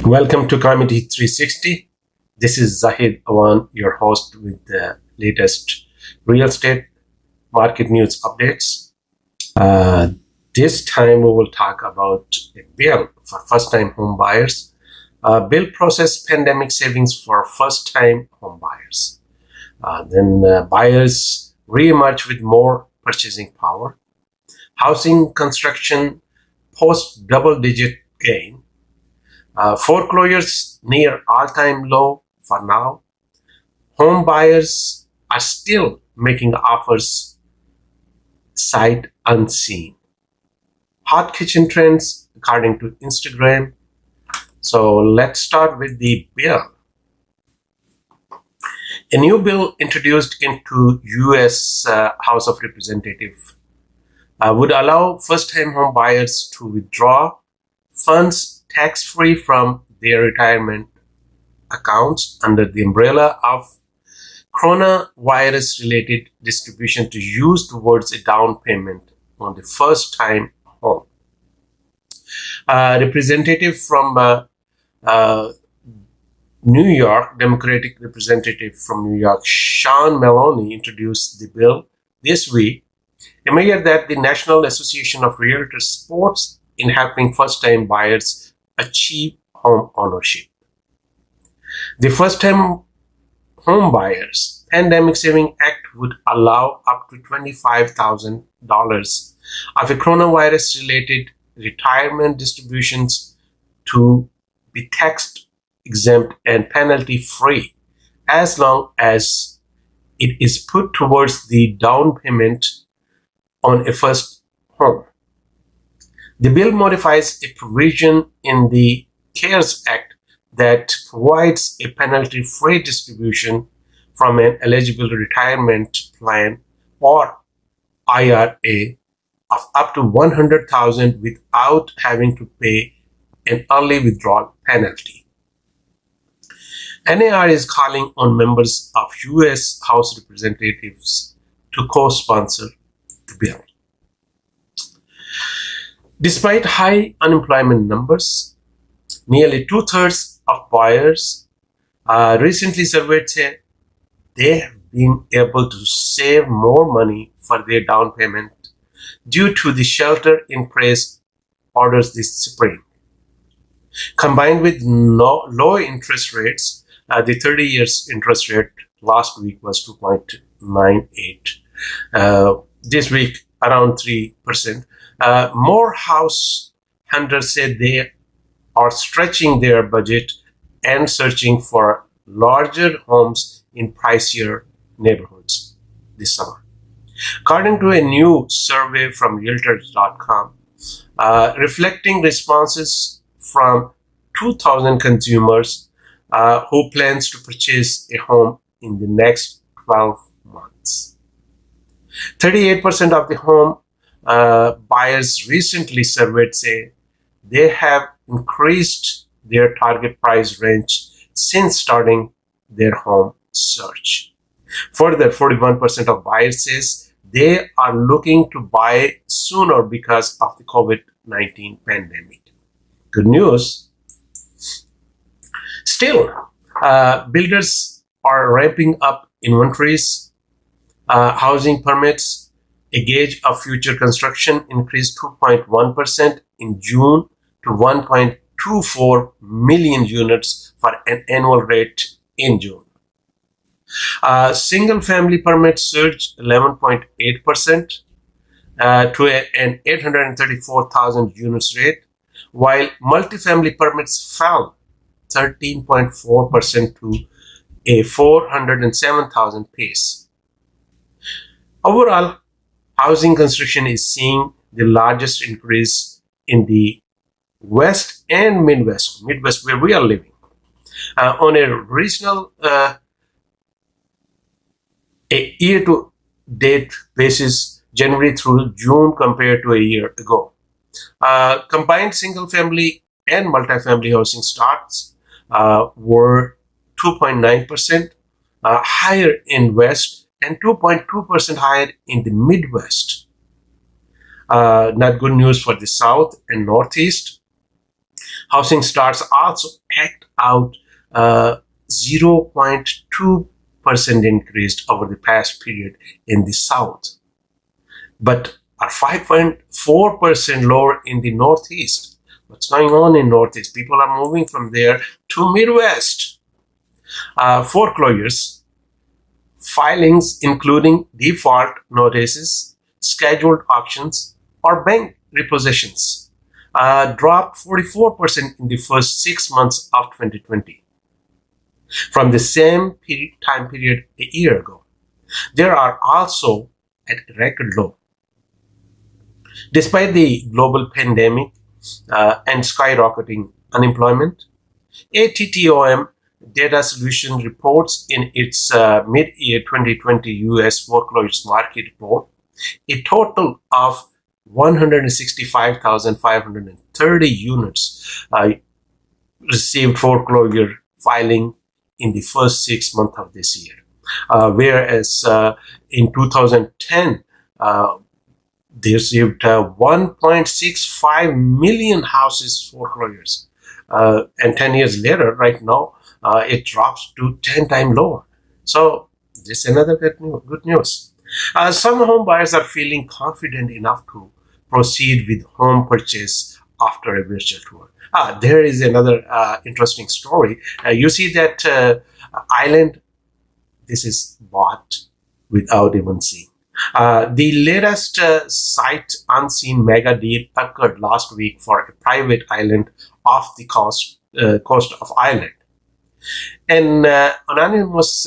Welcome to Comedy 360. This is Zahid Awan, your host with the latest real estate market news updates. Uh, this time we will talk about a bill for first-time home buyers. Bill process pandemic savings for first-time home buyers. Then buyers re-emerge with more purchasing power. Housing construction post double-digit gain. Foreclosures near all-time low for now. Home buyers are still making offers sight unseen. Hot kitchen trends according to Instagram. So let's start with the bill. A new bill introduced into U.S. House of Representatives would allow first-time home buyers to withdraw funds tax-free from their retirement accounts under the umbrella of coronavirus-related distribution to use towards a down payment on the first-time home. Representative from New York, Democratic representative from New York, Sean Maloney, introduced the bill this week, a measure that the National Association of Realtors supports in helping first-time buyers achieve home ownership. The First-Time Home Buyers Pandemic Saving Act would allow up to $25,000 of a coronavirus-related retirement distributions to be tax exempt and penalty free as long as it is put towards the down payment on a first home. The bill modifies a provision in the CARES Act that provides a penalty-free distribution from an eligible retirement plan or IRA of up to $100,000 without having to pay an early withdrawal penalty. NAR is calling on members of U.S. House Representatives to co-sponsor the bill. Despite high unemployment numbers, nearly two-thirds of buyers recently surveyed say they have been able to save more money for their down payment due to the shelter-in-place orders this spring. Combined with low interest rates, the 30 years interest rate last week was 2.98. This week, around 3%. More house hunters say they are stretching their budget and searching for larger homes in pricier neighborhoods this summer. According to a new survey from Realtors.com, reflecting responses from 2,000 consumers who plans to purchase a home in the next 12 months. 38% of the home buyers recently surveyed say they have increased their target price range since starting their home search. Further, 41% of buyers says they are looking to buy sooner because of the COVID-19 pandemic. Good news. Still, builders are ramping up inventories. Housing permits, a gauge of future construction, increased 2.1% in June to 1.24 million units for an annual rate in June. Single-family permits surged 11.8% to an 834,000 units rate, while multifamily permits fell 13.4% to a 407,000 pace. Overall, housing construction is seeing the largest increase in the West and Midwest where we are living. On a regional, a year-to-date basis, January through June compared to a year ago. Combined single-family and multifamily housing starts were 2.9% higher in West and 2.2% higher in the Midwest. Not good news for the South and Northeast. Housing starts also act out 0.2% increased over the past period in the South, but are 5.4% lower in the Northeast. What's going on in Northeast? People are moving from there to Midwest. Foreclosures filings, including default notices, scheduled auctions, or bank repossessions, dropped 44% in the first 6 months of 2020 from the same time period a year ago. They are also at a record low. Despite the global pandemic and skyrocketing unemployment, ATTOM Data Solution reports in its mid-year 2020 U.S. foreclosures market report a total of 165,530 units received foreclosure filing in the first 6 months of this year, whereas in 2010 they received 1.65 million houses foreclosures, and 10 years later, right now, it drops to 10 times lower. So this is another good news. Some home buyers are feeling confident enough to proceed with home purchase after a virtual tour. There is another interesting story. You see that island, this is bought without even seeing. The latest sight unseen mega deal occurred last week for a private island off the coast of Ireland. An anonymous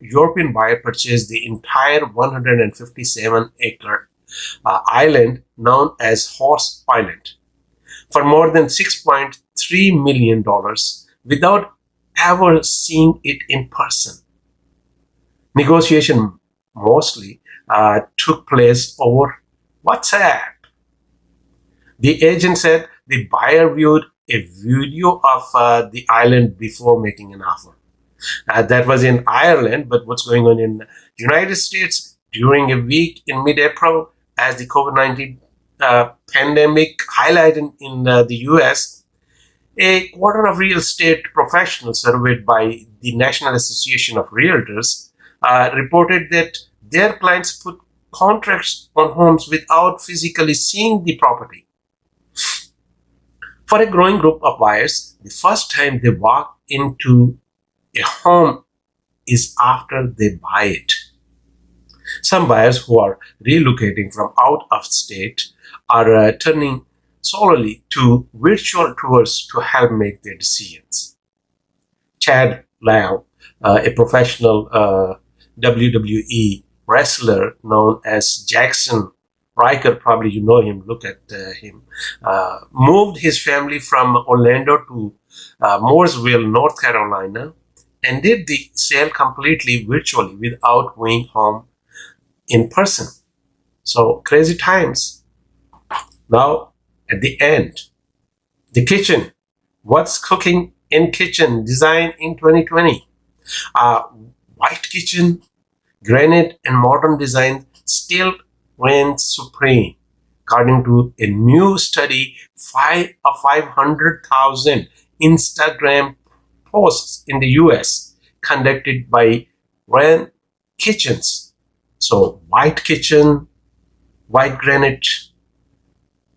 European buyer purchased the entire 157-acre island known as Horse Island for more than $6.3 million without ever seeing it in person. Negotiation mostly took place over WhatsApp. The agent said the buyer viewed a video of the island before making an offer. That was in Ireland, but what's going on in the United States during a week in mid-April as the COVID-19 pandemic highlighted in the US, a quarter of real estate professionals surveyed by the National Association of Realtors reported that their clients put contracts on homes without physically seeing the property. For a growing group of buyers, the first time they walk into a home is after they buy it. Some buyers who are relocating from out of state are turning solely to virtual tours to help make their decisions. Chad Lau, a professional WWE wrestler known as Jackson Riker, probably you know him, look at him, moved his family from Orlando to Mooresville, North Carolina, and did the sale completely virtually without going home in person. So crazy times. Now, at the end, the kitchen. What's cooking in kitchen design in 2020? White kitchen, granite, and modern design still reigns supreme. According to a new study, 500,000 Instagram posts in the US conducted by Ren Kitchens. So white kitchen, white granite,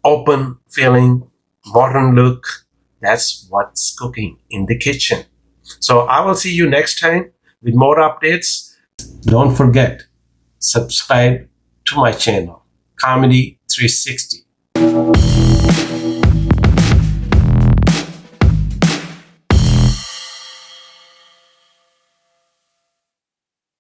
open feeling, modern look. That's what's cooking in the kitchen. So I will see you next time with more updates. Don't forget, subscribe to my channel, Comedy 360.